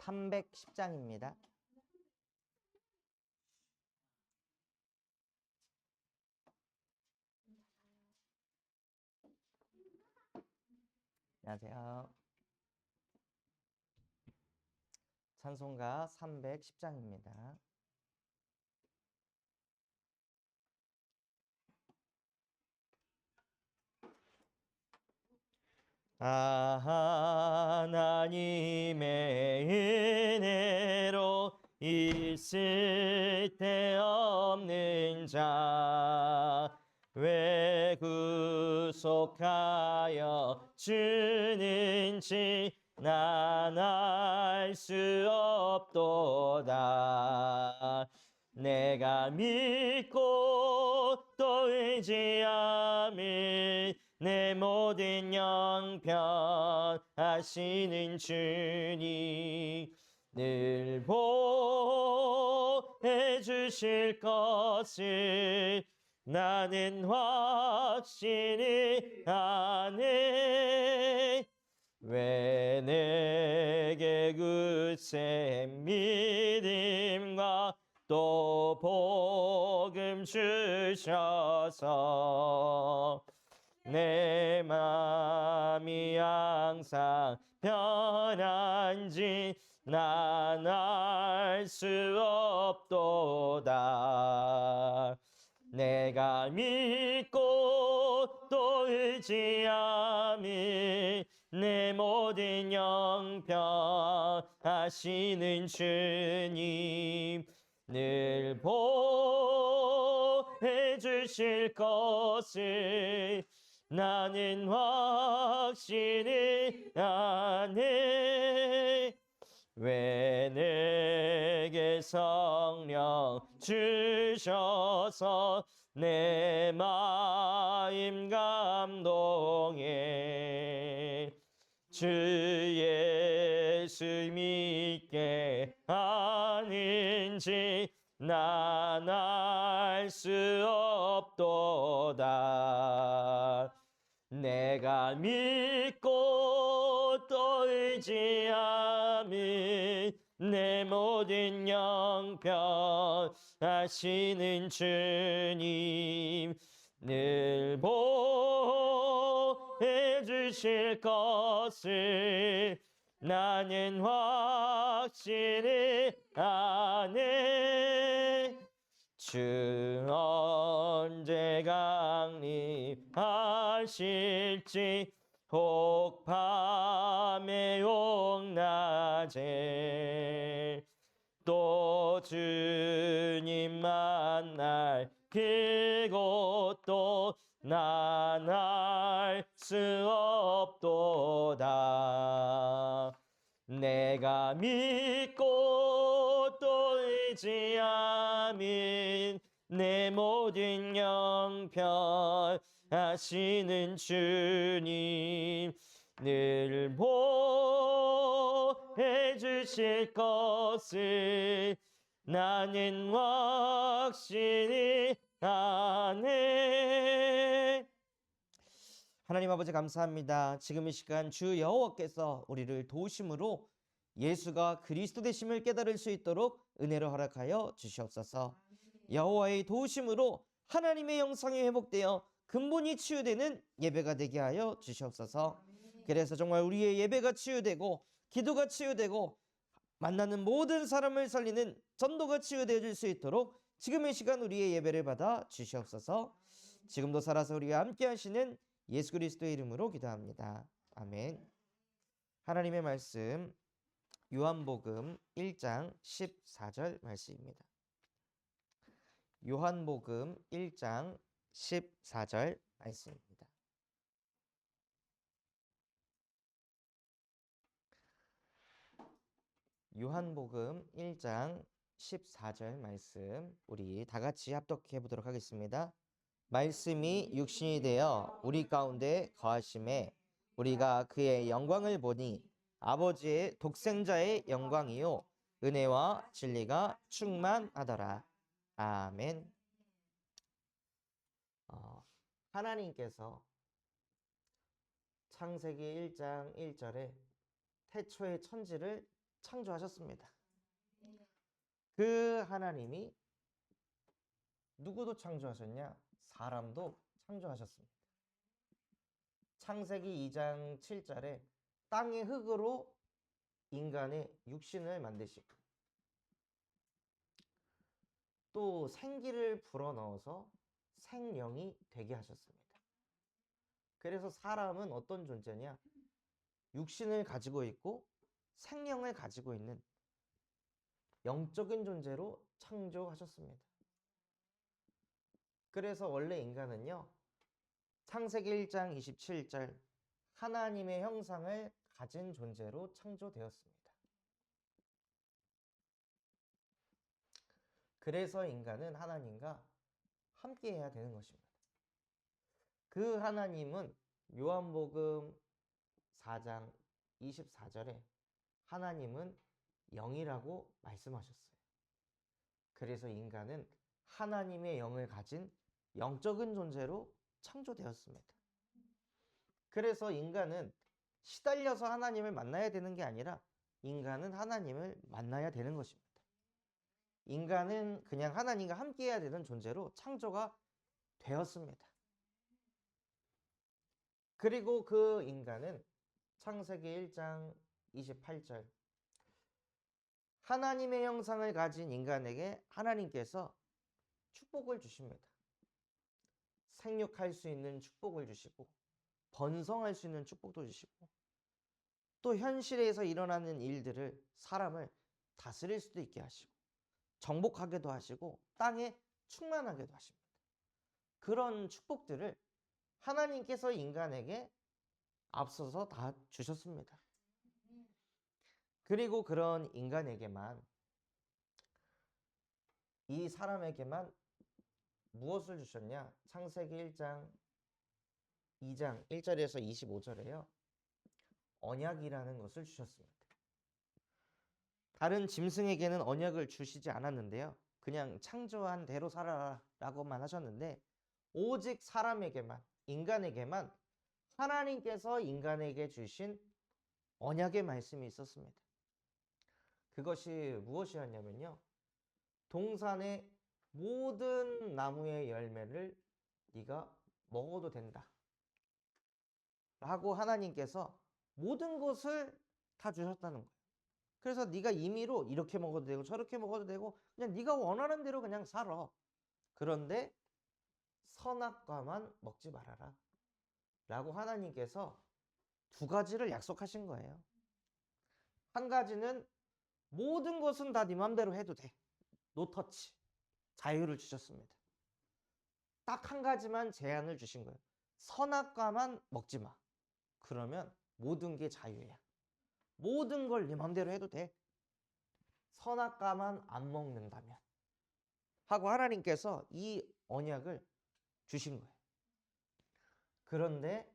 310장입니다. 안녕하세요. 찬송가 310장입니다. 하나님의 은혜로 있을 데 없는 자 왜 구속하여 주는지 난 알 수 없도다. 내가 믿고 또 의지함은 내 모든 영편 하시는 주님 늘 보해 주실 것을 나는 확신이 아네. 왜 내게 굳세 믿음과 또 복음 주셔서 내 맘이 항상 편한지 난 알 수 없도다. 내가 믿고 또 의지함이 내 모든 영편 하시는 주님 늘 보해 주실 것을 나는 확신이 아네. 왜 내게 성령 주셔서 내 마음 감동해 주 예수 믿게 하는지 난 알 수 없도다. 내가 믿고 또 의지함은 내 모든 영편 하시는 주님 늘 보해 주실 것을 나는 확신이 아네. 주 언제 강림하실지 혹 밤에 혹 낮에 또 주님 만날 그곳도 난 알 수 없도다. 내가 믿고 또 의지함은 내 모든 영편 하시는 주님 늘 보해 주실 것을 나는 확신이 아네. 하나님 아버지 감사합니다. 지금 이 시간 주 여호와께서 우리를 도우심으로 예수가 그리스도 되심을 깨달을 수 있도록 은혜를 허락하여 주시옵소서. 여호와의 도우심으로 하나님의 영성이 회복되어 근본이 치유되는 예배가 되게 하여 주시옵소서. 그래서 정말 우리의 예배가 치유되고 기도가 치유되고 만나는 모든 사람을 살리는 전도가 치유되어질 수 있도록 지금 이 시간 우리의 예배를 받아 주시옵소서. 지금도 살아서 우리와 함께 하시는 예수 그리스도의 이름으로 기도합니다. 아멘. 하나님의 말씀 요한복음 1장 14절 말씀입니다. 요한복음 1장 14절 말씀입니다. 요한복음 1장 14절 말씀 우리 다 같이 합독해 보도록 하겠습니다. 말씀이 육신이 되어 우리 가운데 거하심에 우리가 그의 영광을 보니 아버지의 독생자의 영광이요 은혜와 진리가 충만하더라. 아멘. 하나님께서 창세기 1장 1절에 태초의 천지를 창조하셨습니다. 그 하나님이 누구도 창조하셨냐? 사람도 창조하셨습니다. 창세기 2장 7절에 땅의 흙으로 인간의 육신을 만드시고 또 생기를 불어넣어서 생명이 되게 하셨습니다. 그래서 사람은 어떤 존재냐? 육신을 가지고 있고 생명을 가지고 있는 영적인 존재로 창조하셨습니다. 그래서 원래 인간은요, 창세기 1장 27절 하나님의 형상을 가진 존재로 창조되었습니다. 그래서 인간은 하나님과 함께 해야 되는 것입니다. 그 하나님은 요한복음 4장 24절에 하나님은 영이라고 말씀하셨어요. 그래서 인간은 하나님의 영을 가진 영적인 존재로 창조되었습니다. 그래서 인간은 시달려서 하나님을 만나야 되는 게 아니라 인간은 하나님을 만나야 되는 것입니다. 인간은 그냥 하나님과 함께 해야 되는 존재로 창조가 되었습니다. 그리고 그 인간은 창세기 1장 28절 하나님의 형상을 가진 인간에게 하나님께서 축복을 주십니다. 생육할 수 있는 축복을 주시고 번성할 수 있는 축복도 주시고 또 현실에서 일어나는 일들을 사람을 다스릴 수도 있게 하시고 정복하게도 하시고 땅에 충만하게도 하십니다. 그런 축복들을 하나님께서 인간에게 앞서서 다 주셨습니다. 그리고 그런 인간에게만 이 사람에게만 무엇을 주셨냐? 창세기 1장 2장 1절에서 25절에요. 언약이라는 것을 주셨습니다. 다른 짐승에게는 언약을 주시지 않았는데요. 그냥 창조한 대로 살아라라고만 하셨는데 오직 사람에게만, 인간에게만 하나님께서 인간에게 주신 언약의 말씀이 있었습니다. 그것이 무엇이었냐면요. 동산의 모든 나무의 열매를 네가 먹어도 된다 라고 하나님께서 모든 것을 다 주셨다는 거예요. 그래서 네가 임의로 이렇게 먹어도 되고 저렇게 먹어도 되고 그냥 네가 원하는 대로 그냥 살아. 그런데 선악과만 먹지 말아라 라고 하나님께서 두 가지를 약속하신 거예요. 한 가지는 모든 것은 다 네 맘대로 해도 돼. 노터치. 자유를 주셨습니다. 딱 한 가지만 제한을 주신 거예요. 선악과만 먹지 마. 그러면 모든 게 자유야. 모든 걸 네 맘대로 해도 돼. 선악과만 안 먹는다면 하고 하나님께서 이 언약을 주신 거예요. 그런데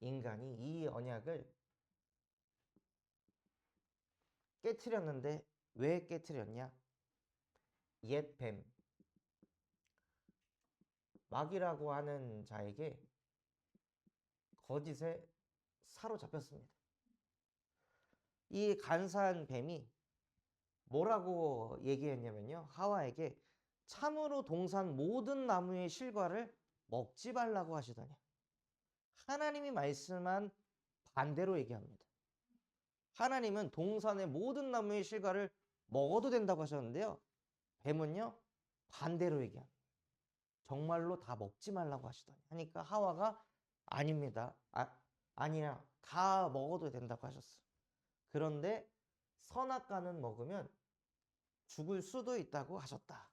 인간이 이 언약을 깨트렸는데 왜 깨트렸냐? 옛 뱀, 마귀라고 하는 자에게 거짓에 사로잡혔습니다. 이 간사한 뱀이 뭐라고 얘기했냐면요. 하와에게 참으로 동산 모든 나무의 실과를 먹지 말라고 하시더니 하나님이 말씀한 반대로 얘기합니다. 하나님은 동산의 모든 나무의 실과를 먹어도 된다고 하셨는데요. 뱀은요. 반대로 얘기합니다. 정말로 다 먹지 말라고 하시더니 하니까 하와가 아닙니다. 아니야. 다 먹어도 된다고 하셨어요. 그런데 선악과는 먹으면 죽을 수도 있다고 하셨다.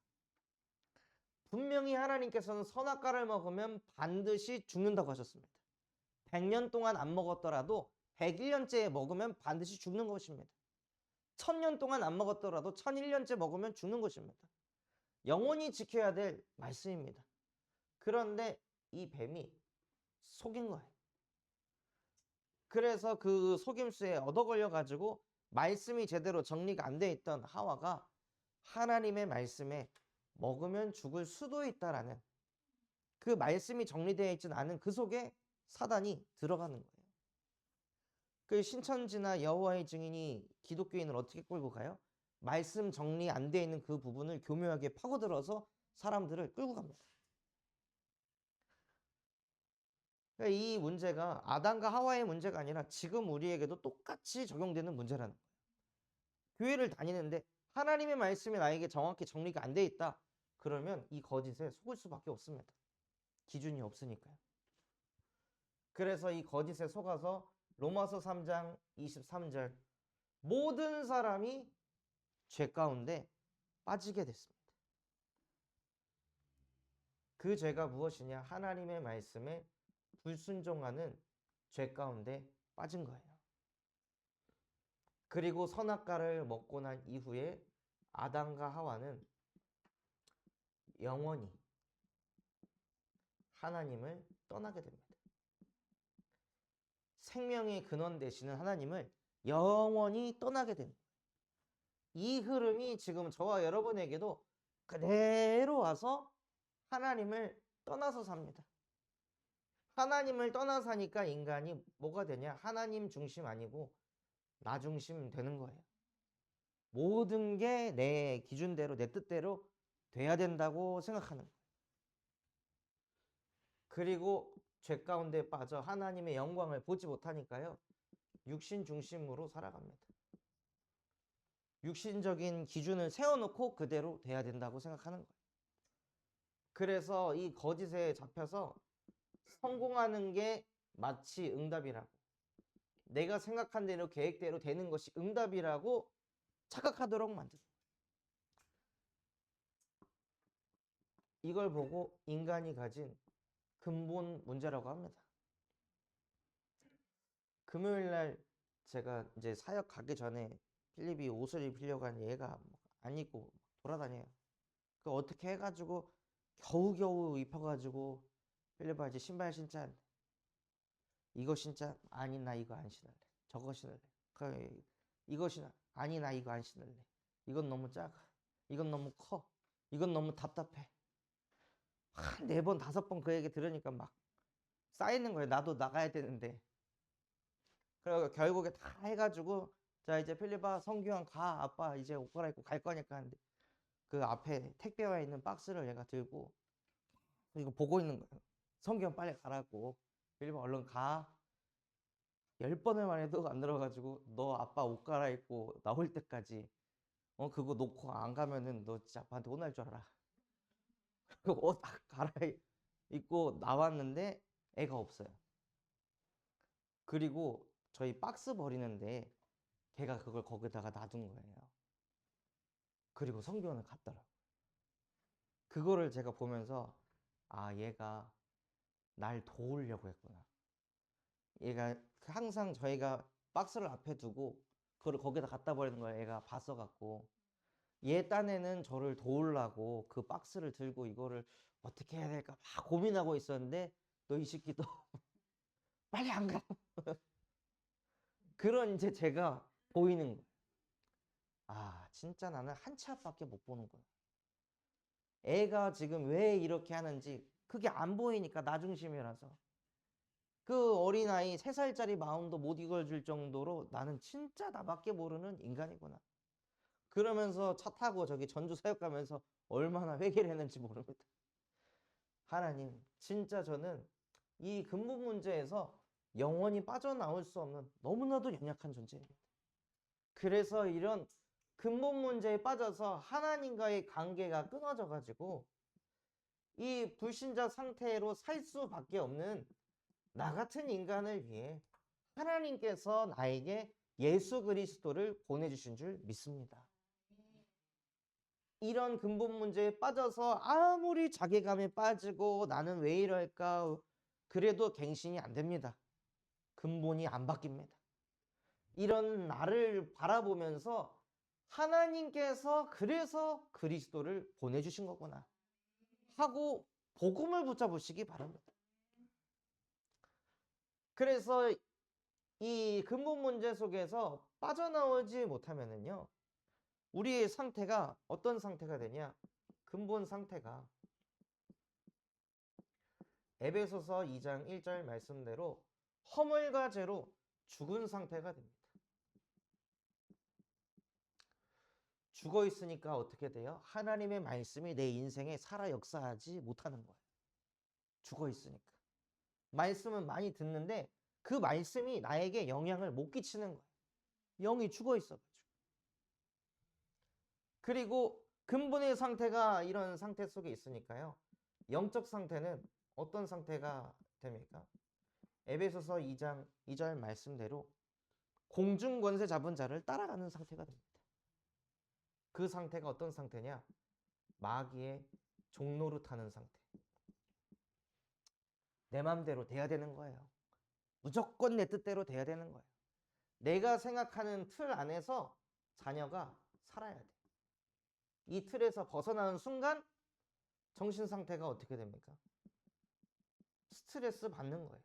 분명히 하나님께서는 선악과를 먹으면 반드시 죽는다고 하셨습니다. 100년 동안 안 먹었더라도 101년째 먹으면 반드시 죽는 것입니다. 1000년 동안 안 먹었더라도 1001년째 먹으면 죽는 것입니다. 영원히 지켜야 될 말씀입니다. 그런데 이 뱀이 속인 거예요. 그래서 그 속임수에 얻어 걸려 가지고 말씀이 제대로 정리가 안 돼 있던 하와가 하나님의 말씀에 먹으면 죽을 수도 있다라는 그 말씀이 정리되어 있지는 않은 그 속에 사단이 들어가는 거예요. 그 신천지나 여호와의 증인이 기독교인을 어떻게 끌고 가요? 말씀 정리 안 돼 있는 그 부분을 교묘하게 파고들어서 사람들을 끌고 갑니다. 그러니까 이 문제가 아담과 하와의 문제가 아니라 지금 우리에게도 똑같이 적용되는 문제라는 거예요. 교회를 다니는데 하나님의 말씀이 나에게 정확히 정리가 안 돼 있다. 그러면 이 거짓에 속을 수밖에 없습니다. 기준이 없으니까요. 그래서 이 거짓에 속아서 로마서 3장 23절 모든 사람이 죄 가운데 빠지게 됐습니다. 그 죄가 무엇이냐? 하나님의 말씀에 불순종하는 죄 가운데 빠진 거예요. 그리고 선악과를 먹고 난 이후에 아담과 하와는 영원히 하나님을 떠나게 됩니다. 생명의 근원 되시는 하나님을 영원히 떠나게 됩니다. 이 흐름이 지금 저와 여러분에게도 그대로 와서 하나님을 떠나서 삽니다. 하나님을 떠나서 사니까 인간이 뭐가 되냐? 하나님 중심 아니고 나 중심 되는 거예요. 모든 게 내 기준대로 내 뜻대로 돼야 된다고 생각하는 거예요. 그리고 죄 가운데 빠져 하나님의 영광을 보지 못하니까요. 육신 중심으로 살아갑니다. 육신적인 기준을 세워놓고 그대로 돼야 된다고 생각하는 거예요. 그래서 이 거짓에 잡혀서 성공하는 게 마치 응답이라고, 내가 생각한 대로 계획대로 되는 것이 응답이라고 착각하도록 만드는 거예요. 이걸 보고 인간이 가진 근본 문제라고 합니다. 금요일 날 제가 이제 사역 가기 전에 필립이 옷을 입히려고 하는 얘가 안 입고 돌아다녀요. 그 어떻게 해가지고 겨우겨우 입혀가지고 필립아 이제 신발 신자. 이거 신자? 아니 나 이거 안 신을래. 저거 신을래. 이거 신어. 아니 나 이거 안 신을래. 이건 너무 작아. 이건 너무 커. 이건 너무 답답해. 한 4번 5번 그 얘기 들으니까 막 쌓이는 거예요. 나도 나가야 되는데. 그래서 결국에 다 해가지고 자 이제 필립아 성규형 가. 아빠 이제 옷 갈아입고 갈 거니까 하는데 그 앞에 택배 와 있는 박스를 얘가 들고 이거 보고 있는 거예요. 성규형 빨리 가라고. 필립아 얼른 가. 10번을 해도 안 들어가지고 너 아빠 옷 갈아입고 나올 때까지 그거 놓고 안 가면은 너 진짜 아빠한테 혼날 줄 알아. 그 옷 갈아입고 나왔는데 애가 없어요. 그리고 저희 박스 버리는데 걔가 그걸 거기다가 놔둔 거예요. 그리고 성교원을 갔더라고요. 그거를 제가 보면서 아 얘가 날 도우려고 했구나. 얘가 항상 저희가 박스를 앞에 두고 그걸 거기다 갖다 버리는 걸 얘가 봤어갖고 얘 딴에는 저를 도우려고 그 박스를 들고 이거를 어떻게 해야 될까 막 고민하고 있었는데 너 이 새끼도 빨리 안 가. 그런 이제 제가 보이는 거예요. 아 진짜 나는 한 치 앞밖에 못 보는구나. 애가 지금 왜 이렇게 하는지 그게 안 보이니까 나 중심이라서 그 어린아이 3살짜리 마음도 못 읽어줄 정도로 나는 진짜 나밖에 모르는 인간이구나. 그러면서 차 타고 저기 전주 사역 가면서 얼마나 회개를 했는지 모릅니다. 하나님 진짜 저는 이 근본 문제에서 영원히 빠져나올 수 없는 너무나도 연약한 존재입니다. 그래서 이런 근본 문제에 빠져서 하나님과의 관계가 끊어져 가지고 이 불신자 상태로 살 수밖에 없는 나 같은 인간을 위해 하나님께서 나에게 예수 그리스도를 보내주신 줄 믿습니다. 이런 근본 문제에 빠져서 아무리 자괴감에 빠지고 나는 왜 이럴까 그래도 갱신이 안 됩니다. 근본이 안 바뀝니다. 이런 나를 바라보면서 하나님께서 그래서 그리스도를 보내주신 거구나 하고 복음을 붙잡으시기 바랍니다. 그래서 이 근본 문제 속에서 빠져나오지 못하면은요, 우리의 상태가 어떤 상태가 되냐? 근본 상태가 에베소서 2장 1절 말씀대로 허물과 죄로 죽은 상태가 됩니다. 죽어 있으니까 어떻게 돼요? 하나님의 말씀이 내 인생에 살아 역사하지 못하는 거예요. 죽어 있으니까. 말씀은 많이 듣는데 그 말씀이 나에게 영향을 못 끼치는 거예요. 영이 죽어 있어가지고. 그리고 근본의 상태가 이런 상태 속에 있으니까요. 영적 상태는 어떤 상태가 됩니까? 에베소서 2장 2절 말씀대로 공중 권세 잡은 자를 따라가는 상태가 됩니다. 그 상태가 어떤 상태냐? 마귀의 종노릇 하는 상태. 내 맘대로 돼야 되는 거예요. 무조건 내 뜻대로 돼야 되는 거예요. 내가 생각하는 틀 안에서 자녀가 살아야 돼. 이 틀에서 벗어나는 순간 정신 상태가 어떻게 됩니까? 스트레스 받는 거예요.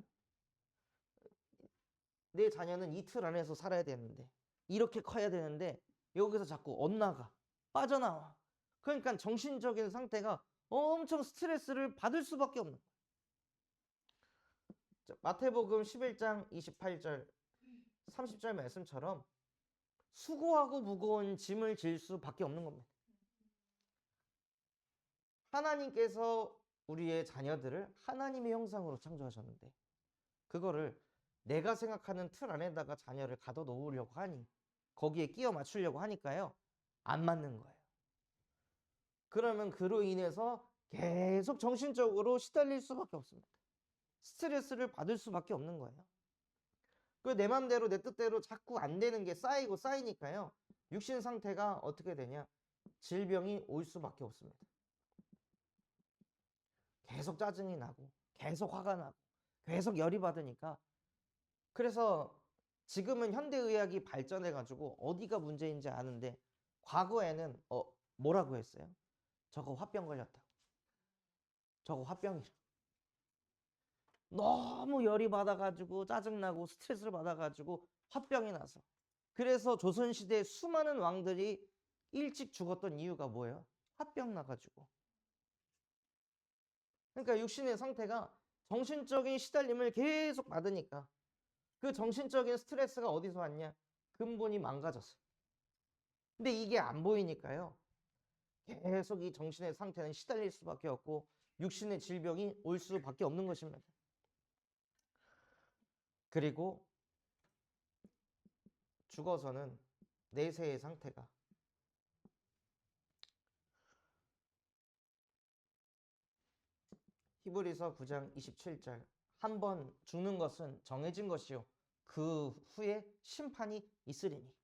내 자녀는 이 틀 안에서 살아야 되는데, 이렇게 커야 되는데 여기서 자꾸 엇나가, 빠져나와. 그러니까 정신적인 상태가 엄청 스트레스를 받을 수밖에 없는 거예요. 마태복음 11장 28절 30절 말씀처럼 수고하고 무거운 짐을 질 수밖에 없는 겁니다. 하나님께서 우리의 자녀들을 하나님의 형상으로 창조하셨는데 그거를 내가 생각하는 틀 안에다가 자녀를 가둬 놓으려고 하니, 거기에 끼워 맞추려고 하니까요, 안 맞는 거예요. 그러면 그로 인해서 계속 정신적으로 시달릴 수밖에 없습니다. 스트레스를 받을 수밖에 없는 거예요. 그 내 맘대로 내 뜻대로 자꾸 안 되는 게 쌓이고 쌓이니까요, 육신 상태가 어떻게 되냐? 질병이 올 수밖에 없습니다. 계속 짜증이 나고 계속 화가 나고 계속 열이 받으니까. 그래서 지금은 현대의학이 발전해 가지고 어디가 문제인지 아는데, 과거에는 뭐라고 했어요? 저거 화병 걸렸다고. 저거 화병이라. 너무 열이 받아가지고 짜증나고 스트레스를 받아가지고 화병이 나서. 그래서 조선시대 수많은 왕들이 일찍 죽었던 이유가 뭐예요? 화병 나가지고. 그러니까 육신의 상태가 정신적인 시달림을 계속 받으니까 그 정신적인 스트레스가 어디서 왔냐? 근본이 망가졌어요. 근데 이게 안 보이니까요, 계속 이 정신의 상태는 시달릴 수밖에 없고 육신의 질병이 올 수밖에 없는 것입니다. 그리고 죽어서는 내세의 상태가, 히브리서 9장 27절, 한 번 죽는 것은 정해진 것이요 그 후에 심판이 있으리니.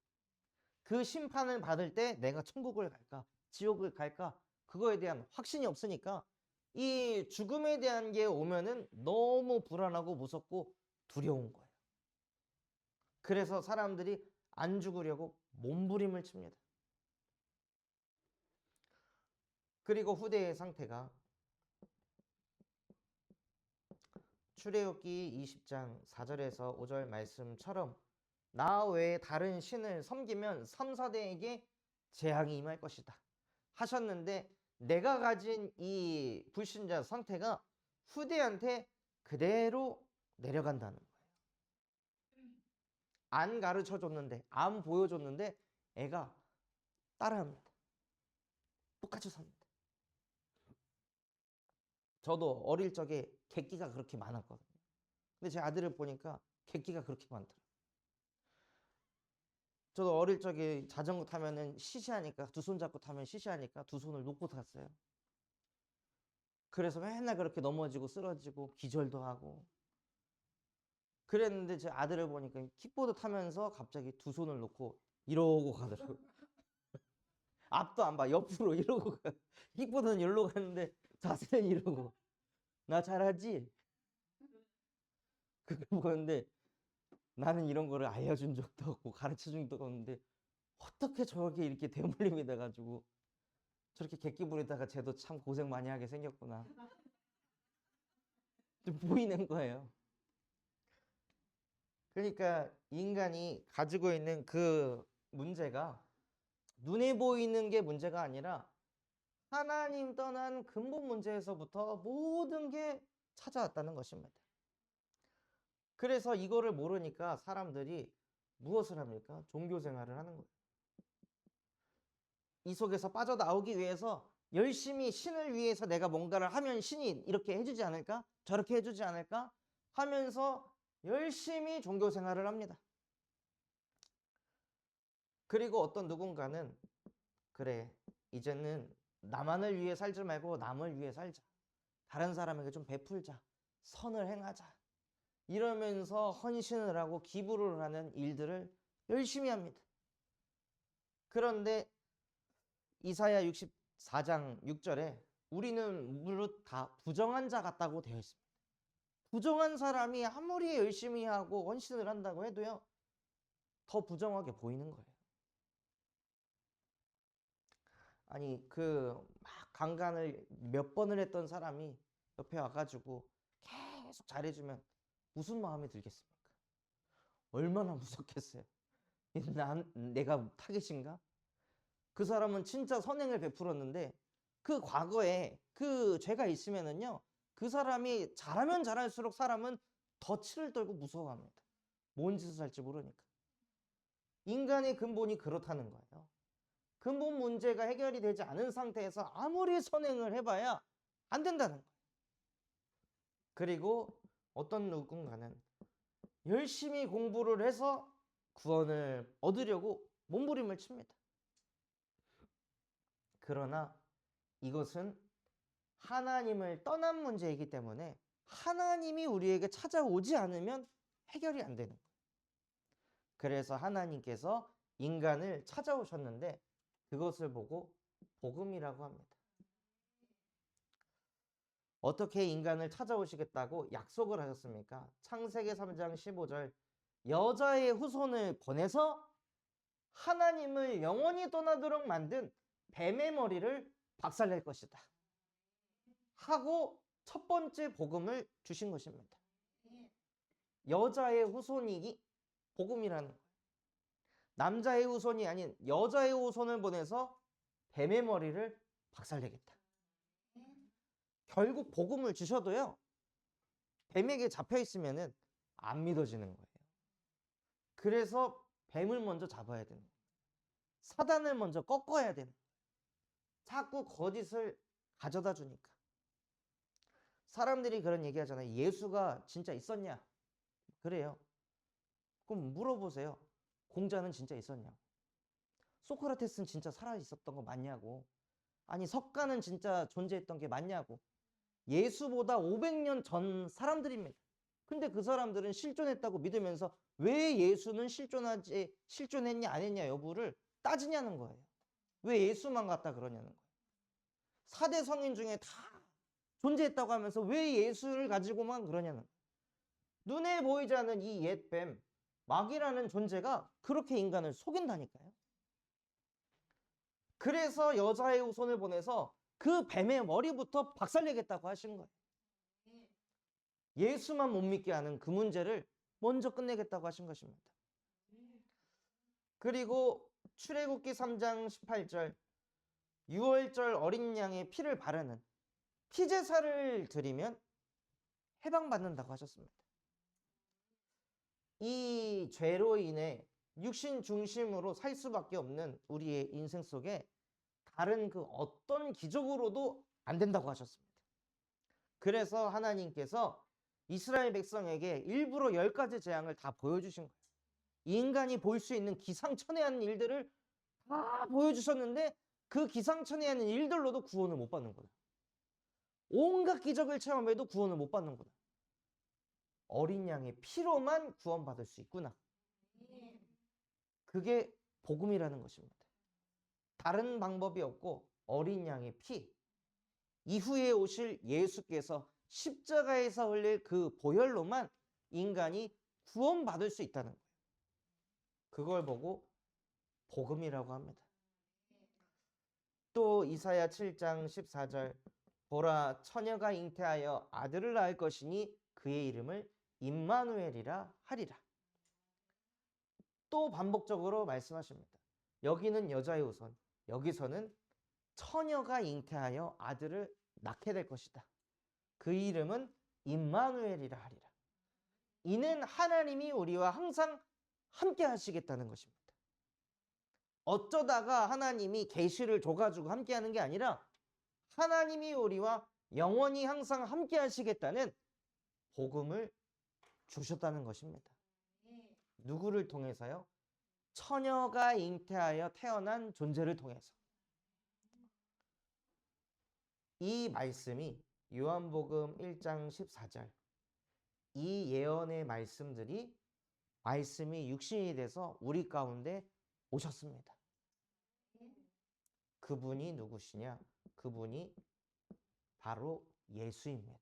그 심판을 받을 때 내가 천국을 갈까 지옥을 갈까 그거에 대한 확신이 없으니까 이 죽음에 대한 게 오면은 너무 불안하고 무섭고 두려운 거예요. 그래서 사람들이 안 죽으려고 몸부림을 칩니다. 그리고 후대의 상태가 출애굽기 20장 4절에서 5절 말씀처럼 나 외에 다른 신을 섬기면 3, 4대에게 재앙이 임할 것이다 하셨는데, 내가 가진 이 불신자 상태가 후대한테 그대로 내려간다는 거예요. 안 가르쳐줬는데, 안 보여줬는데 애가 따라합니다. 똑같이 삽니다. 저도 어릴 적에 객기가 그렇게 많았거든요. 근데 제 아들을 보니까 객기가 그렇게 많더라고요. 저도 어릴 적에 자전거 타면은 시시하니까, 두 손 잡고 타면 시시하니까 두 손을 놓고 탔어요. 그래서 맨날 그렇게 넘어지고 쓰러지고 기절도 하고 그랬는데, 제 아들을 보니까 킥보드 타면서 갑자기 두 손을 놓고 이러고 가더라고요. 앞도 안 봐, 옆으로 이러고 가. 킥보드는 이리로 가는데 자세는 이러고. 나 잘하지? 그걸 보는데 나는 이런 거를 알려준 적도 없고 가르쳐준 적도 없는데 어떻게 저렇게 이렇게 대물림이 돼가지고 저렇게 객기 부리다가 쟤도 참 고생 많이 하게 생겼구나 좀 보이는 거예요. 그러니까 인간이 가지고 있는 그 문제가 눈에 보이는 게 문제가 아니라 하나님 떠난 근본 문제에서부터 모든 게 찾아왔다는 것입니다. 그래서 이거를 모르니까 사람들이 무엇을 합니까? 종교 생활을 하는 거예요. 이 속에서 빠져나오기 위해서 열심히 신을 위해서 내가 뭔가를 하면 신이 이렇게 해주지 않을까? 저렇게 해주지 않을까? 하면서 열심히 종교 생활을 합니다. 그리고 어떤 누군가는 그래, 이제는 나만을 위해 살지 말고 남을 위해 살자. 다른 사람에게 좀 베풀자. 선을 행하자. 이러면서 헌신을 하고 기부를 하는 일들을 열심히 합니다. 그런데 이사야 64장 6절에 우리는 무릇 다 부정한 자 같다고 되어 있습니다. 부정한 사람이 아무리 열심히 하고 헌신을 한다고 해도요, 더 부정하게 보이는 거예요. 아니 막 강간을 몇 번을 했던 사람이 옆에 와가지고 계속 잘해주면 무슨 마음이 들겠습니까? 얼마나 무섭겠어요. 내가 타겟인가? 그 사람은 진짜 선행을 베풀었는데 그 과거에 그 죄가 있으면은요, 그 사람이 잘하면 잘할수록 사람은 더 치를 떨고 무서워합니다. 뭔 짓을 할지 모르니까. 인간의 근본이 그렇다는 거예요. 근본 문제가 해결이 되지 않은 상태에서 아무리 선행을 해봐야 안 된다는 거예요. 그리고 어떤 누군가는 열심히 공부를 해서 구원을 얻으려고 몸부림을 칩니다. 그러나 이것은 하나님을 떠난 문제이기 때문에 하나님이 우리에게 찾아오지 않으면 해결이 안 되는 거예요. 그래서 하나님께서 인간을 찾아오셨는데 그것을 보고 복음이라고 합니다. 어떻게 인간을 찾아오시겠다고 약속을 하셨습니까? 창세기 3장 15절, 여자의 후손을 보내서 하나님을 영원히 떠나도록 만든 뱀의 머리를 박살낼 것이다 하고 첫 번째 복음을 주신 것입니다. 여자의 후손이 복음이라는 거예요. 남자의 후손이 아닌 여자의 후손을 보내서 뱀의 머리를 박살내겠다. 결국 복음을 주셔도요, 뱀에게 잡혀 있으면은 안 믿어지는 거예요. 그래서 뱀을 먼저 잡아야 되는 거예요. 사단을 먼저 꺾어야 되는 거예요. 자꾸 거짓을 가져다 주니까. 사람들이 그런 얘기 하잖아요. 예수가 진짜 있었냐? 그래요. 그럼 물어보세요. 공자는 진짜 있었냐고. 소크라테스는 진짜 살아 있었던 거 맞냐고. 아니 석가는 진짜 존재했던 게 맞냐고. 예수보다 500년 전 사람들입니다. 근데 그 사람들은 실존했다고 믿으면서 왜 예수는 실존했냐 안 했냐 여부를 따지냐는 거예요. 왜 예수만 갖다 그러냐는 거예요. 4대 성인 중에 다 존재했다고 하면서 왜 예수를 가지고만 그러냐는 거예요. 눈에 보이지 않는 이 옛뱀, 마귀라는 존재가 그렇게 인간을 속인다니까요. 그래서 여자의 후손을 보내서 그 뱀의 머리부터 박살내겠다고 하신 거예요. 예수만 못 믿게 하는 그 문제를 먼저 끝내겠다고 하신 것입니다. 그리고 출애굽기 3장 18절, 6월절 어린 양의 피를 바르는 피제사를 드리면 해방받는다고 하셨습니다. 이 죄로 인해 육신 중심으로 살 수밖에 없는 우리의 인생 속에 다른 그 어떤 기적으로도 안 된다고 하셨습니다. 그래서 하나님께서 이스라엘 백성에게 일부러 10가지 재앙을 다 보여주신 거예요. 인간이 볼 수 있는 기상천외한 일들을 다 보여주셨는데 그 기상천외한 일들로도 구원을 못 받는구나. 온갖 기적을 체험해도 구원을 못 받는구나. 어린 양의 피로만 구원받을 수 있구나. 그게 복음이라는 것입니다. 다른 방법이 없고 어린 양의 피, 이후에 오실 예수께서 십자가에서 흘릴 그 보혈로만 인간이 구원받을 수 있다는 거예요. 그걸 보고 복음이라고 합니다. 또 이사야 7장 14절, 보라 처녀가 잉태하여 아들을 낳을 것이니 그의 이름을 임마누엘이라 하리라. 또 반복적으로 말씀하십니다. 여기는 여자의 후손, 여기서는 처녀가 잉태하여 아들을 낳게 될 것이다. 그 이름은 임마누엘이라 하리라. 이는 하나님이 우리와 항상 함께 하시겠다는 것입니다. 어쩌다가 하나님이 계시를 줘가지고 함께 하는 게 아니라 하나님이 우리와 영원히 항상 함께 하시겠다는 복음을 주셨다는 것입니다. 누구를 통해서요? 처녀가 잉태하여 태어난 존재를 통해서. 이 말씀이 요한복음 1장 14절, 이 예언의 말씀들이 말씀이 육신이 돼서 우리 가운데 오셨습니다. 그분이 누구시냐? 그분이 바로 예수입니다.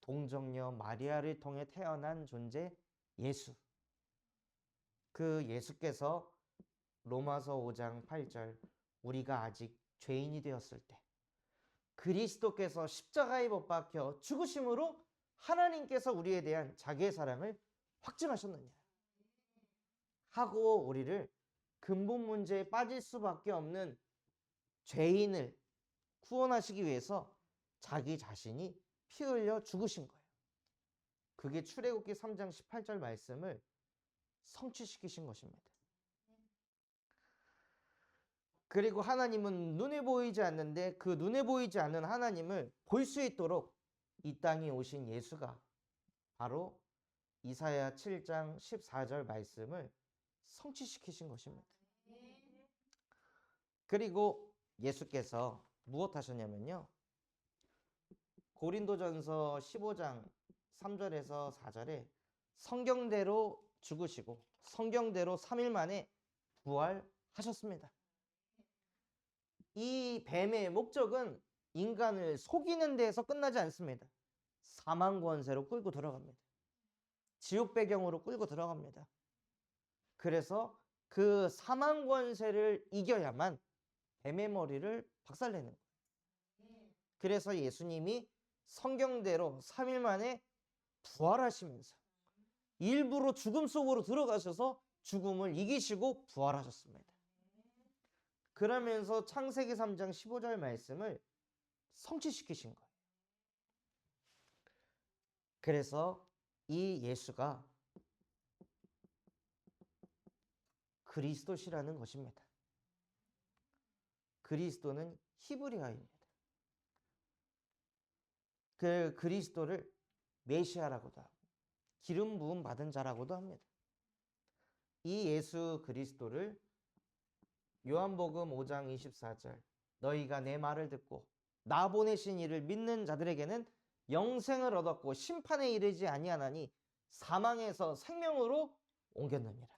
동정녀 마리아를 통해 태어난 존재 예수. 그 예수께서 로마서 5장 8절, 우리가 아직 죄인이 되었을 때 그리스도께서 십자가에 못 박혀 죽으심으로 하나님께서 우리에 대한 자기의 사랑을 확증하셨느냐 하고 우리를 근본 문제에 빠질 수밖에 없는 죄인을 구원하시기 위해서 자기 자신이 피 흘려 죽으신 거예요. 그게 출애굽기 3장 18절 말씀을 성취시키신 것입니다. 그리고 하나님은 눈에 보이지 않는데 그 눈에 보이지 않는 하나님을 볼 수 있도록 이 땅에 오신 예수가 바로 이사야 7장 14절 말씀을 성취시키신 것입니다. 그리고 예수께서 무엇 하셨냐면요. 고린도전서 15장 3절에서 4절에 성경대로 죽으시고 성경대로 3일 만에 부활하셨습니다. 이 뱀의 목적은 인간을 속이는 데에서 끝나지 않습니다. 사망 권세로 끌고 들어갑니다. 지옥 배경으로 끌고 들어갑니다. 그래서 그 사망 권세를 이겨야만 뱀의 머리를 박살내는 거예요. 그래서 예수님이 성경대로 3일 만에 부활하시면서 일부러 죽음 속으로 들어가셔서 죽음을 이기시고 부활하셨습니다. 그러면서 창세기 3장 15절 말씀을 성취시키신 거예요. 그래서 이 예수가 그리스도시라는 것입니다. 그리스도는 히브리어입니다. 그 그리스도를 메시아라고도 하고 기름 부음 받은 자라고도 합니다. 이 예수 그리스도를 요한복음 5장 24절, 너희가 내 말을 듣고 나 보내신 이를 믿는 자들에게는 영생을 얻었고 심판에 이르지 아니하나니 사망에서 생명으로 옮겼느니라.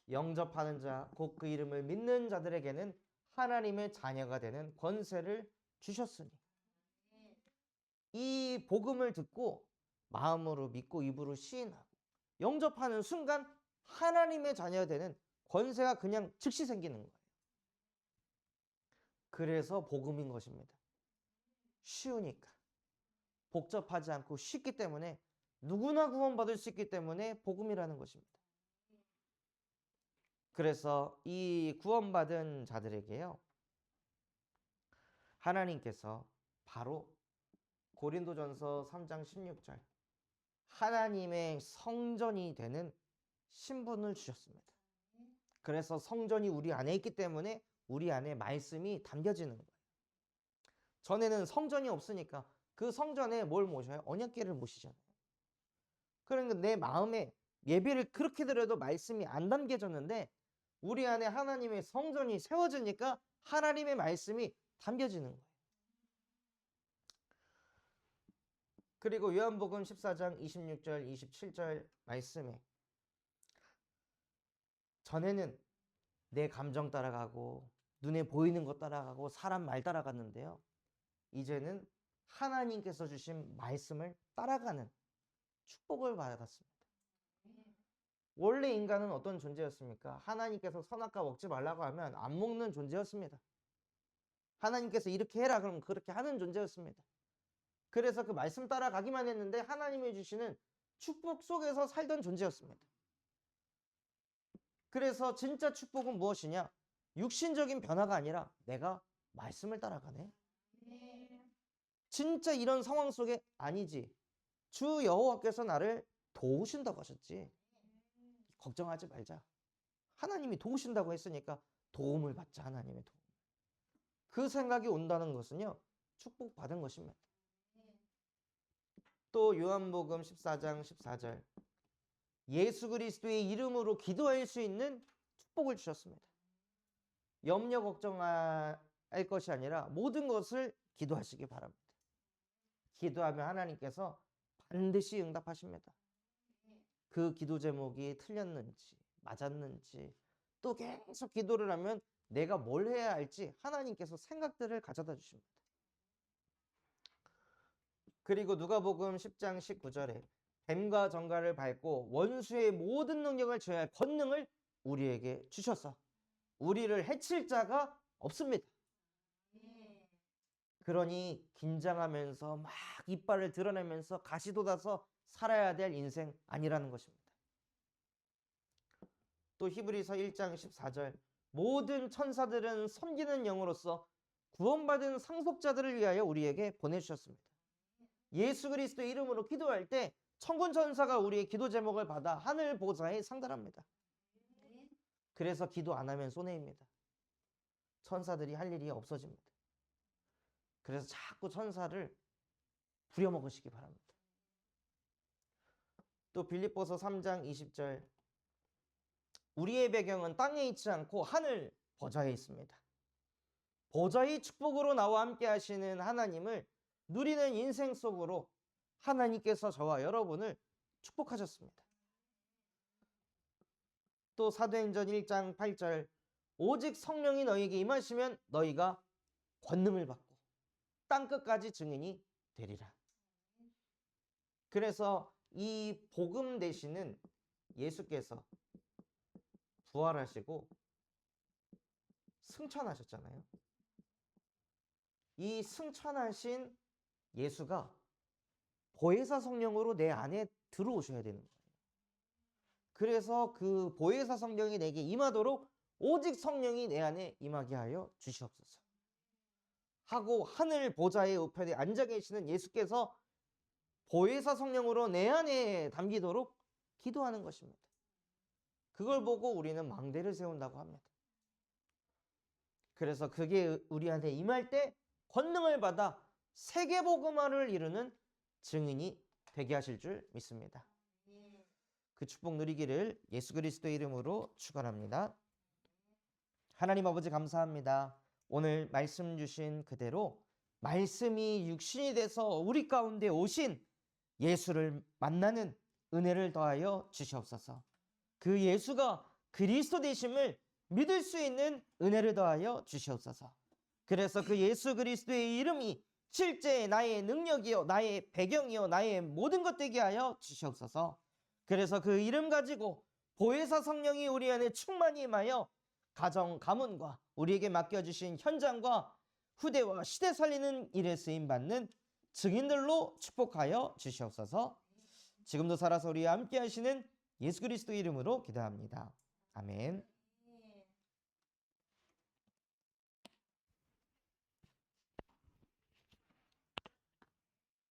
영접하는 자, 곧 그 이름을 믿는 자들에게는 하나님의 자녀가 되는 권세를 주셨으니. 이 복음을 듣고 마음으로 믿고 입으로 시인하고 영접하는 순간 하나님의 자녀가 되는 권세가 그냥 즉시 생기는 거예요. 그래서 복음인 것입니다. 쉬우니까. 복잡하지 않고 쉽기 때문에 누구나 구원받을 수 있기 때문에 복음이라는 것입니다. 그래서 이 구원받은 자들에게요, 하나님께서 바로 고린도전서 3장 16절 하나님의 성전이 되는 신분을 주셨습니다. 그래서 성전이 우리 안에 있기 때문에 우리 안에 말씀이 담겨지는 거예요. 전에는 성전이 없으니까 그 성전에 뭘 모셔요? 언약궤를 모시잖아요. 그러니까 내 마음에 예배를 그렇게 드려도 말씀이 안 담겨졌는데 우리 안에 하나님의 성전이 세워지니까 하나님의 말씀이 담겨지는 거예요. 그리고 요한복음 14장 26절 27절 말씀에 전에는 내 감정 따라가고 눈에 보이는 것 따라가고 사람 말 따라갔는데요, 이제는 하나님께서 주신 말씀을 따라가는 축복을 받았습니다. 원래 인간은 어떤 존재였습니까? 하나님께서 선악과 먹지 말라고 하면 안 먹는 존재였습니다. 하나님께서 이렇게 해라 그러면 그렇게 하는 존재였습니다. 그래서 그 말씀 따라가기만 했는데 하나님이 주시는 축복 속에서 살던 존재였습니다. 그래서 진짜 축복은 무엇이냐? 육신적인 변화가 아니라 내가 말씀을 따라가네. 진짜 이런 상황 속에 아니지. 주 여호와께서 나를 도우신다고 하셨지. 걱정하지 말자. 하나님이 도우신다고 했으니까 도움을 받자, 하나님의 도움. 그 생각이 온다는 것은요, 축복받은 것입니다. 또 요한복음 14장 14절. 예수 그리스도의 이름으로 기도할 수 있는 축복을 주셨습니다. 염려 걱정할 것이 아니라 모든 것을 기도하시기 바랍니다. 기도하면 하나님께서 반드시 응답하십니다. 그 기도 제목이 틀렸는지 맞았는지 또 계속 기도를 하면 내가 뭘 해야 할지 하나님께서 생각들을 가져다 주십니다. 그리고 누가복음 10장 19절에 뱀과 정갈을 밟고 원수의 모든 능력을 제어할 권능을 우리에게 주셔서 우리를 해칠 자가 없습니다. 그러니 긴장하면서 막 이빨을 드러내면서 가시 돋아서 살아야 될 인생 아니라는 것입니다. 또 히브리서 1장 14절 모든 천사들은 섬기는 영으로서 구원받은 상속자들을 위하여 우리에게 보내주셨습니다. 예수 그리스도의 이름으로 기도할 때 천군 천사가 우리의 기도 제목을 받아 하늘 보좌에 상달합니다. 그래서 기도 안 하면 손해입니다. 천사들이 할 일이 없어집니다. 그래서 자꾸 천사를 부려먹으시기 바랍니다. 또 빌립보서 3장 20절 우리의 배경은 땅에 있지 않고 하늘 보좌에 있습니다. 보좌의 축복으로 나와 함께 하시는 하나님을 누리는 인생 속으로 하나님께서 저와 여러분을 축복하셨습니다. 또 사도행전 1장 8절 오직 성령이 너희에게 임하시면 너희가 권능을 받고 땅끝까지 증인이 되리라. 그래서 이 복음 되시는 예수께서 부활하시고 승천하셨잖아요. 이 승천하신 예수가 보혜사 성령으로 내 안에 들어오셔야 되는 거예요. 그래서 그 보혜사 성령이 내게 임하도록 오직 성령이 내 안에 임하게 하여 주시옵소서 하고 하늘 보좌의 우편에 앉아 계시는 예수께서 보혜사 성령으로 내 안에 담기도록 기도하는 것입니다. 그걸 보고 우리는 망대를 세운다고 합니다. 그래서 그게 우리한테 임할 때 권능을 받아 세계복음화를 이루는 증인이 되게 하실 줄 믿습니다. 그 축복 누리기를 예수 그리스도의 이름으로 축원합니다. 하나님 아버지 감사합니다. 오늘 말씀 주신 그대로 말씀이 육신이 돼서 우리 가운데 오신 예수를 만나는 은혜를 더하여 주시옵소서. 그 예수가 그리스도 되심을 믿을 수 있는 은혜를 더하여 주시옵소서. 그래서 그 예수 그리스도의 이름이 실제 나의 능력이요 나의 배경이요 나의 모든 것 되게 하여 주시옵소서. 그래서 그 이름 가지고 보혜사 성령이 우리 안에 충만히 임하여 가정 가문과 우리에게 맡겨주신 현장과 후대와 시대 살리는 일에 쓰임받는 증인들로 축복하여 주시옵소서. 지금도 살아서 우리와 함께 하시는 예수 그리스도 이름으로 기도합니다. 아멘.